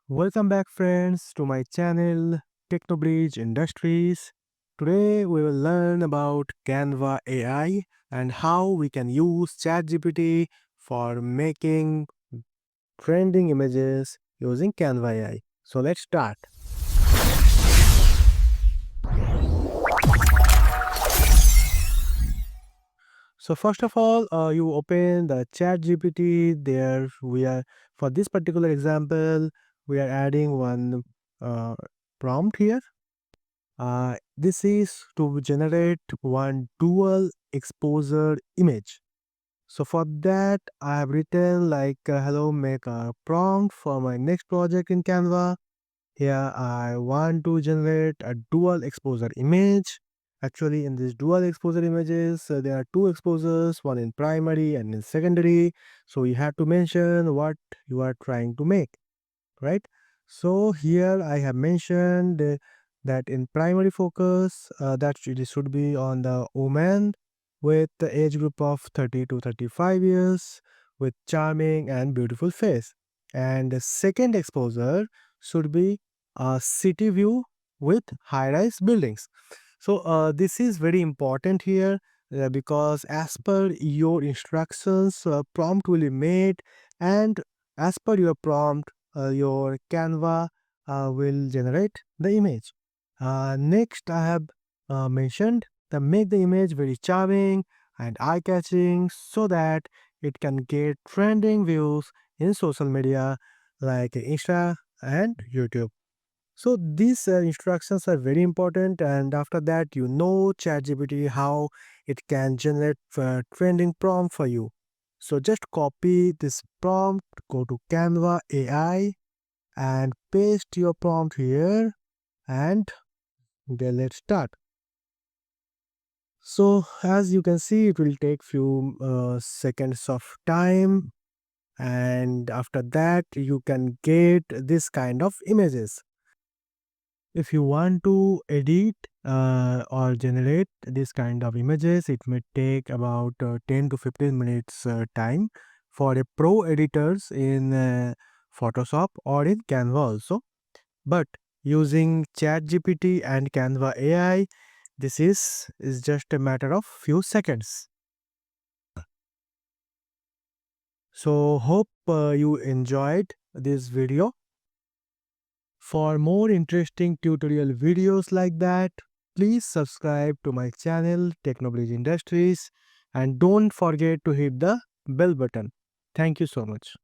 Welcome back, friends, to my channel Technobridge Industries. Today, we will learn about Canva AI and how we can use ChatGPT for making trending images using Canva AI. So, let's start. So, first of all, you open the ChatGPT. There, we are for this particular example, we are adding one uh, prompt here. This is to generate one dual exposure image. So for that, I have written like, hello, make a prompt for my next project in Canva. Here, I want to generate a dual exposure image. Actually, in these dual exposure images, there are two exposures, one in primary and in secondary. So you have to mention what you are trying to make, right? So here I have mentioned that in primary focus, that really should be on the woman with the age group of 30 to 35 years with charming and beautiful face. And the second exposure should be a city view with high-rise buildings. So this is very important here because as per your instructions, prompt will be made, and as per your prompt, your Canva will generate the image. Next, I have mentioned to make the image very charming and eye-catching so that it can get trending views in social media like Insta and YouTube. So these instructions are very important, and after that, you know ChatGPT how it can generate trending prompt for you. So just copy this prompt, go to Canva AI and paste your prompt here, and then let's start. So as you can see, it will take few seconds of time, and after that you can get this kind of images. If you want to edit or generate this kind of images, it may take about 10 to 15 minutes time for a pro editors in Photoshop or in Canva also. But using ChatGPT and Canva AI, this is just a matter of few seconds. So hope you enjoyed this video. For more interesting tutorial videos like that, please subscribe to my channel Technobridge Industries and don't forget to hit the bell button. Thank you so much.